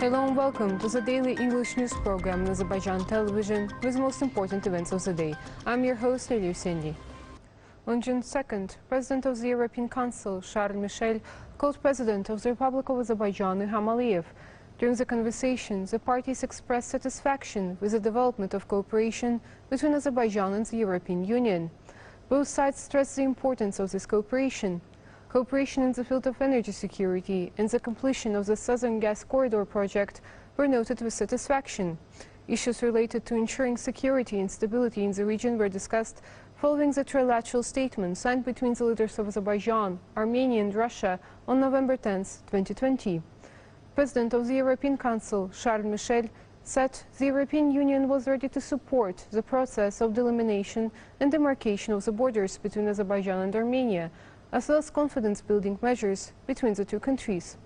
Hello and welcome to the daily English news program on Azərbaycan Television with the most important events of the day. I'm your host, Rəsmi. On June 2nd, President of the European Council, Charles Michel, called President of the Republic of Azerbaijan, İlham. During the conversation, the parties expressed satisfaction with the development of cooperation between Azerbaijan and the European Union. Both sides stressed the importance of this cooperation. Cooperation in the field of energy security and the completion of the Southern Gas Corridor project were noted with satisfaction. Issues related to ensuring security and stability in the region were discussed following the trilateral statement signed between the leaders of Azerbaijan, Armenia and Russia on November 10, 2020. President of the European Council, Charles Michel, said the European Union was ready to support the process of delimitation and demarcation of the borders between Azerbaijan and Armenia, as well as confidence-building measures between the two countries.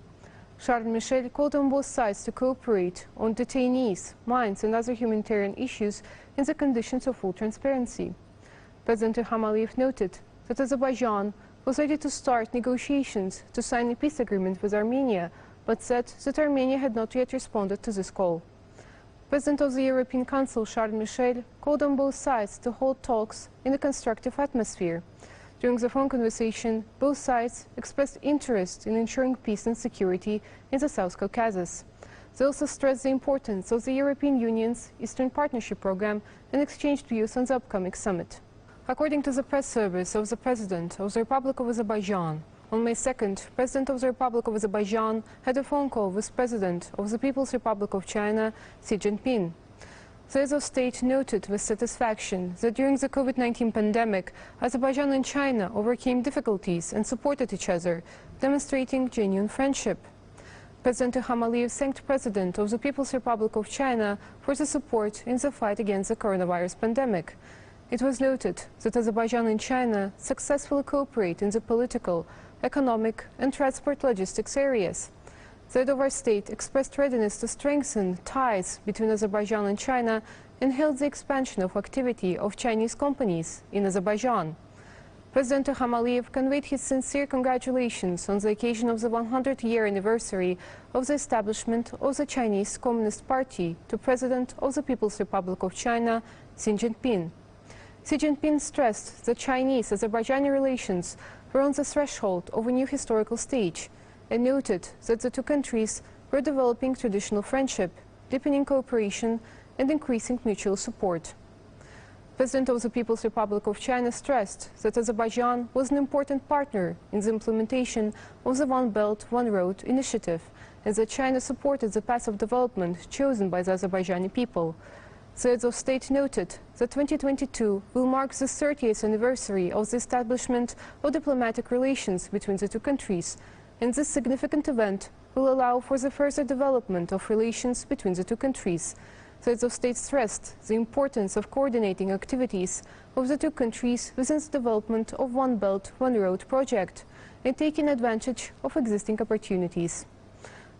Charles Michel called on both sides to cooperate on detainees, mines and other humanitarian issues in the conditions of full transparency. President İlham noted that Azerbaijan was ready to start negotiations to sign a peace agreement with Armenia, but said that Armenia had not yet responded to this call. President of the European Council, Charles Michel, called on both sides to hold talks in a constructive atmosphere. During the phone conversation, both sides expressed interest in ensuring peace and security in the South Caucasus. They also stressed the importance of the European Union's Eastern Partnership Programme and exchanged views on the upcoming summit. According to the press service of the President of the Republic of Azerbaijan, on May 2nd, President of the Republic of Azerbaijan had a phone call with President of the People's Republic of China, Xi Jinping. The heads of state noted with satisfaction that during the COVID-19 pandemic, Azerbaijan and China overcame difficulties and supported each other, demonstrating genuine friendship. President İlham thanked President of the People's Republic of China for the support in the fight against the coronavirus pandemic. It was noted that Azerbaijan and China successfully cooperate in the political, economic and transport logistics areas. The head of our state expressed readiness to strengthen ties between Azerbaijan and China and hailed the expansion of activity of Chinese companies in Azerbaijan. President İlham conveyed his sincere congratulations on the occasion of the 100-year anniversary of the establishment of the Chinese Communist Party to President of the People's Republic of China, Xi Jinping. Xi Jinping stressed that Chinese-Azerbaijani relations were on the threshold of a new historical stage and noted that the two countries were developing traditional friendship, deepening cooperation and increasing mutual support. President of the People's Republic of China stressed that Azerbaijan was an important partner in the implementation of the One Belt, One Road initiative and that China supported the path of development chosen by the Azerbaijani people. The heads of state noted that 2022 will mark the 30th anniversary of the establishment of diplomatic relations between the two countries, and this significant event will allow for the further development of relations between the two countries. The heads of state stressed the importance of coordinating activities of the two countries within the development of One Belt, One Road project and taking advantage of existing opportunities.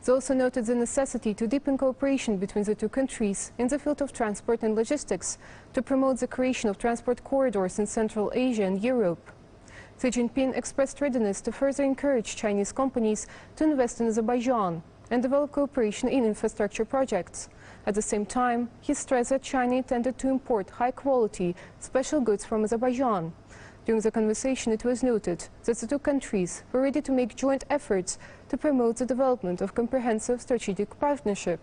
They also noted the necessity to deepen cooperation between the two countries in the field of transport and logistics to promote the creation of transport corridors in Central Asia and Europe. Xi Jinping expressed readiness to further encourage Chinese companies to invest in Azerbaijan and develop cooperation in infrastructure projects. At the same time, he stressed that China intended to import high-quality special goods from Azerbaijan. During the conversation, it was noted that the two countries were ready to make joint efforts to promote the development of comprehensive strategic partnership.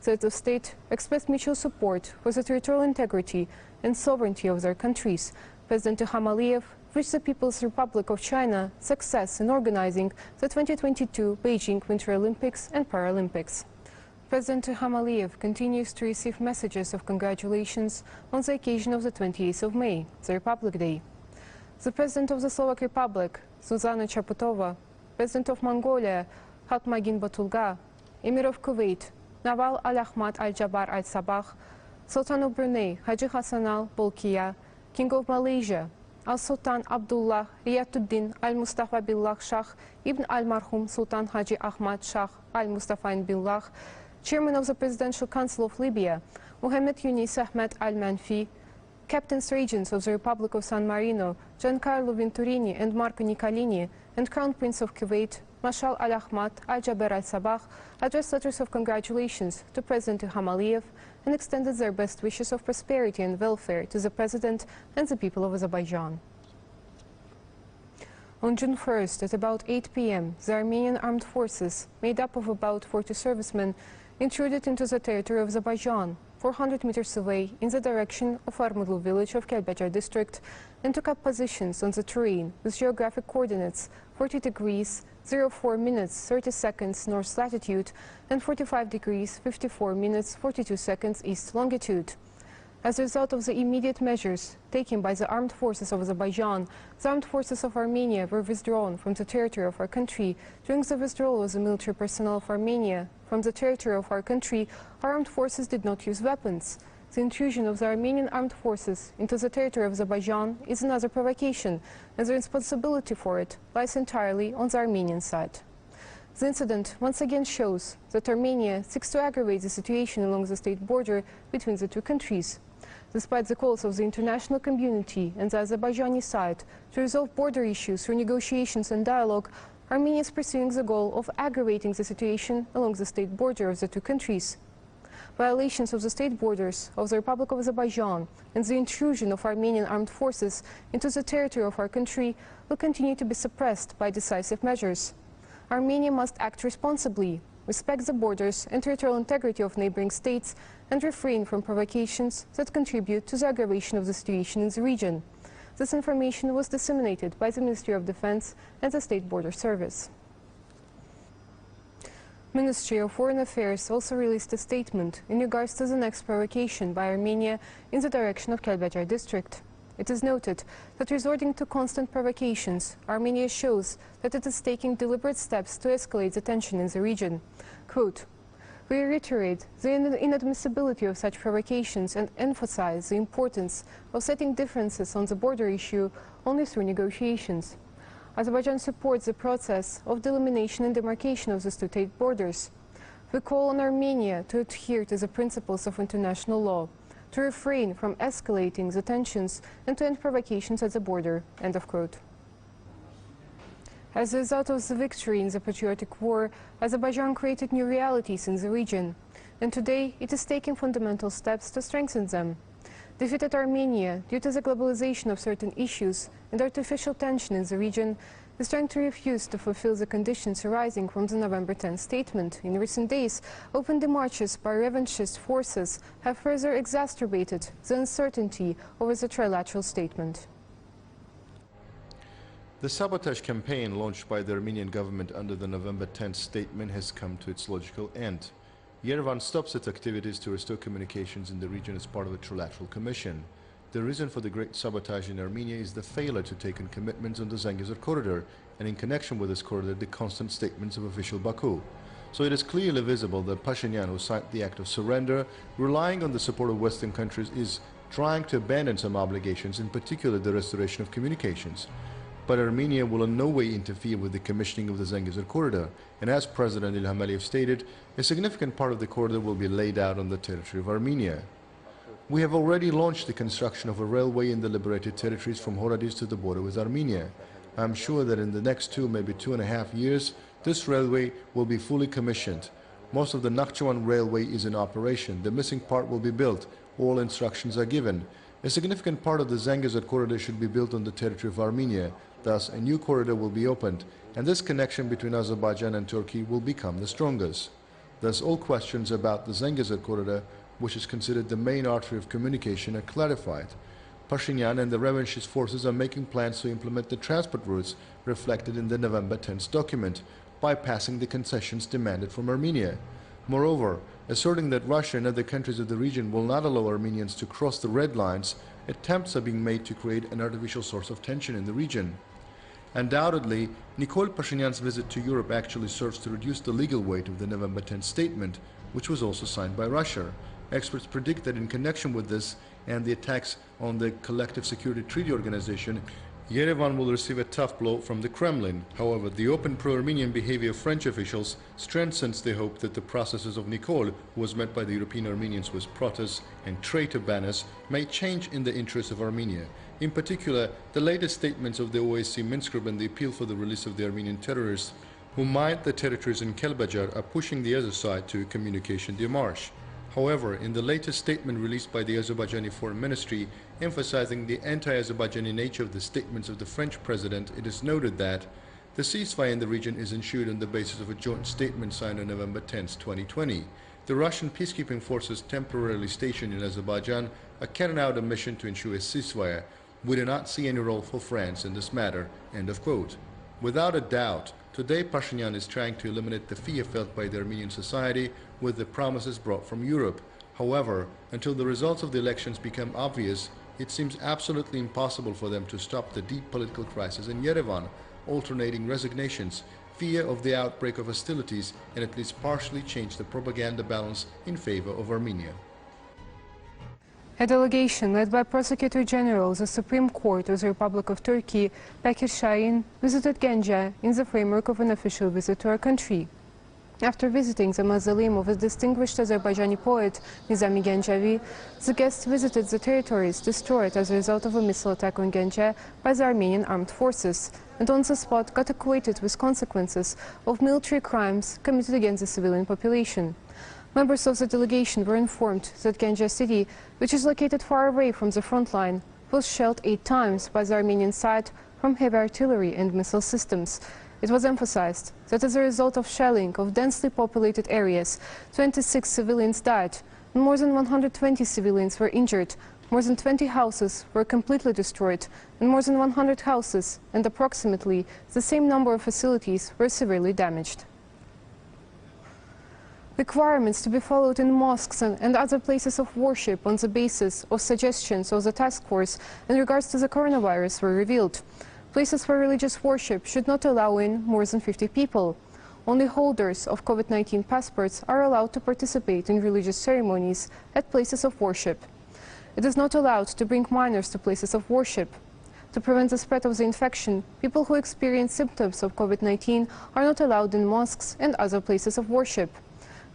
The heads of state expressed mutual support for the territorial integrity and sovereignty of their countries. President İlham wished the People's Republic of China success in organizing the 2022 Beijing Winter Olympics and Paralympics. President İlham continues to receive messages of congratulations on the occasion of the 28th of May, the Republic Day. The President of the Slovak Republic, Zuzana Chaputova, President of Mongolia, Khaltmagin Batulga, Emir of Kuwait, Nawal Al-Ahmad Al-Jabar Al-Sabah, Sultan of Brunei, Haji Hassan Al-Bolkiah, King of Malaysia, Al-Sultan Abdullah Riyatuddin Al-Mustafa Billah Shah Ibn Al-Marhum Sultan Haji Ahmad Shah Al-Mustafa Billah, Chairman of the Presidential Council of Libya, Mohammed Yunus Ahmed Al-Manfi, Captains Regents of the Republic of San Marino, Giancarlo Venturini and Marco Niccolini, and Crown Prince of Kuwait, Mashal Al-Ahmad, Al-Jaber Al-Sabah addressed letters of congratulations to President İlham and extended their best wishes of prosperity and welfare to the President and the people of Azerbaijan. On June 1st, at about 8 p.m., the Armenian armed forces, made up of about 40 servicemen, intruded into the territory of Azerbaijan, 400 meters away in the direction of Armudlu village of Kəlbəcər district, and took up positions on the terrain with geographic coordinates 40 degrees 04 minutes 30 seconds north latitude and 45 degrees 54 minutes 42 seconds east longitude. As a result of the immediate measures taken by the armed forces of Azerbaijan, the armed forces of Armenia were withdrawn from the territory of our country. During the withdrawal of the military personnel of Armenia from the territory of our country, our armed forces did not use weapons. The intrusion of the Armenian armed forces into the territory of Azerbaijan is another provocation, and the responsibility for it lies entirely on the Armenian side. The incident once again shows that Armenia seeks to aggravate the situation along the state border between the two countries. Despite the calls of the international community and the Azerbaijani side to resolve border issues through negotiations and dialogue, Armenia is pursuing the goal of aggravating the situation along the state border of the two countries. Violations of the state borders of the Republic of Azerbaijan and the intrusion of Armenian armed forces into the territory of our country will continue to be suppressed by decisive measures. Armenia must act responsibly, respect the borders and territorial integrity of neighboring states, and refrain from provocations that contribute to the aggravation of the situation in the region. This information was disseminated by the Ministry of Defense and the State Border Service. Ministry of Foreign Affairs also released a statement in regards to the next provocation by Armenia in the direction of Kəlbəcər district. It is noted that resorting to constant provocations, Armenia shows that it is taking deliberate steps to escalate the tension in the region. Quote, "We reiterate the inadmissibility of such provocations and emphasize the importance of setting differences on the border issue only through negotiations. Azerbaijan supports the process of delimitation and demarcation of the two-state borders. We call on Armenia to adhere to the principles of international law, to refrain from escalating the tensions and to end provocations at the border." End of quote. As a result of the victory in the patriotic war, Azerbaijan created new realities in the region, and today it is taking fundamental steps to strengthen them. Defeated Armenia, due to the globalization of certain issues and artificial tension in the region, is trying to refuse to fulfill the conditions arising from the November 10 statement. In recent days, open demarches by revanchist forces have further exacerbated the uncertainty over the trilateral statement. The sabotage campaign launched by the Armenian government under the November 10 statement has come to its logical end. Yerevan stops its activities to restore communications in the region as part of a trilateral commission. The reason for the great sabotage in Armenia is the failure to take on commitments on the Zangezur corridor, and in connection with this corridor, the constant statements of official Baku. So it is clearly visible that Pashinyan, who signed the act of surrender, relying on the support of Western countries, is trying to abandon some obligations, in particular the restoration of communications. But Armenia will in no way interfere with the commissioning of the Zangezur corridor, and as President İlham stated, a significant part of the corridor will be laid out on the territory of Armenia. We have already launched the construction of a railway in the liberated territories from Horadiz to the border with Armenia. I am sure that in the next 2, maybe 2.5 years, this railway will be fully commissioned. Most of the Nakhchivan railway is in operation. The missing part will be built. All instructions are given. A significant part of the Zangezur corridor should be built on the territory of Armenia. Thus, a new corridor will be opened, and this connection between Azerbaijan and Turkey will become the strongest. Thus, all questions about the Zangezur corridor, which is considered the main artery of communication, are clarified. Pashinyan and the revanchist forces are making plans to implement the transport routes reflected in the November 10th document, bypassing the concessions demanded from Armenia. Moreover, asserting that Russia and other countries of the region will not allow Armenians to cross the red lines, attempts are being made to create an artificial source of tension in the region. Undoubtedly, Nikol Pashinyan's visit to Europe actually serves to reduce the legal weight of the November 10th statement, which was also signed by Russia. Experts predict that in connection with this and the attacks on the Collective Security Treaty Organization, Yerevan will receive a tough blow from the Kremlin. However, the open pro-Armenian behavior of French officials strengthens the hope that the processes of Nikol, who was met by the European Armenians with protests and traitor banners, may change in the interest of Armenia. In particular, the latest statements of the OSCE Minsk group and the appeal for the release of the Armenian terrorists who mined the territories in Kelbajar are pushing the other side to a communication démarche. However, in the latest statement released by the Azerbaijani Foreign Ministry, emphasizing the anti-Azerbaijani nature of the statements of the French president, it is noted that the ceasefire in the region is ensured on the basis of a joint statement signed on November 10, 2020. The Russian peacekeeping forces temporarily stationed in Azerbaijan are carrying out a mission to ensure a ceasefire. We do not see any role for France in this matter." End of quote. Without a doubt, today Pashinyan is trying to eliminate the fear felt by the Armenian society with the promises brought from Europe. However, until the results of the elections become obvious, it seems absolutely impossible for them to stop the deep political crisis in Yerevan, alternating resignations, fear of the outbreak of hostilities, and at least partially change the propaganda balance in favor of Armenia. A delegation led by Prosecutor General of the Supreme Court of the Republic of Turkey, Bekir Şahin, visited Gence in the framework of an official visit to our country. After visiting the mausoleum of a distinguished Azerbaijani poet, Nizami Gencevi, the guests visited the territories destroyed as a result of a missile attack on Gence by the Armenian armed forces, and on the spot got acquainted with consequences of military crimes committed against the civilian population. Members of the delegation were informed that Gence city, which is located far away from the front line, was shelled 8 times by the Armenian side from heavy artillery and missile systems. It was emphasized that as a result of shelling of densely populated areas, 26 civilians died, and more than 120 civilians were injured. More than 20 houses were completely destroyed, and more than 100 houses and approximately the same number of facilities were severely damaged. Requirements to be followed in mosques and other places of worship on the basis of suggestions of the task force in regards to the coronavirus were revealed. Places for religious worship should not allow in more than 50 people. Only holders of COVID-19 passports are allowed to participate in religious ceremonies at places of worship. It is not allowed to bring minors to places of worship. To prevent the spread of the infection, people who experience symptoms of COVID-19 are not allowed in mosques and other places of worship.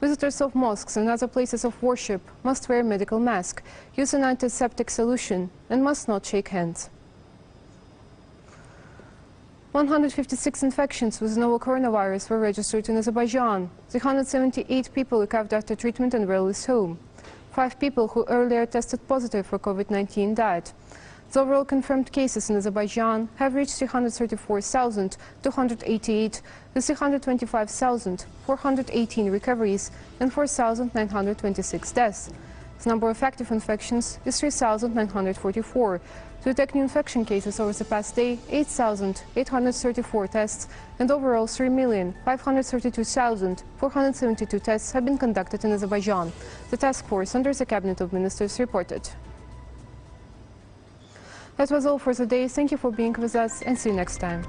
Visitors of mosques and other places of worship must wear a medical mask, use an antiseptic solution, and must not shake hands. 156 infections with novel coronavirus were registered in Azerbaijan. 378 people recovered after treatment and were released home. 5 people who earlier tested positive for COVID-19 died. The overall confirmed cases in Azerbaijan have reached 334,288, with 325,418 recoveries and 4,926 deaths. The number of active infections is 3,944. To detect new infection cases over the past day, 8,834 tests and overall 3,532,472 tests have been conducted in Azerbaijan. The task force under the Cabinet of Ministers reported. That was all for today. Thank you for being with us and see you next time.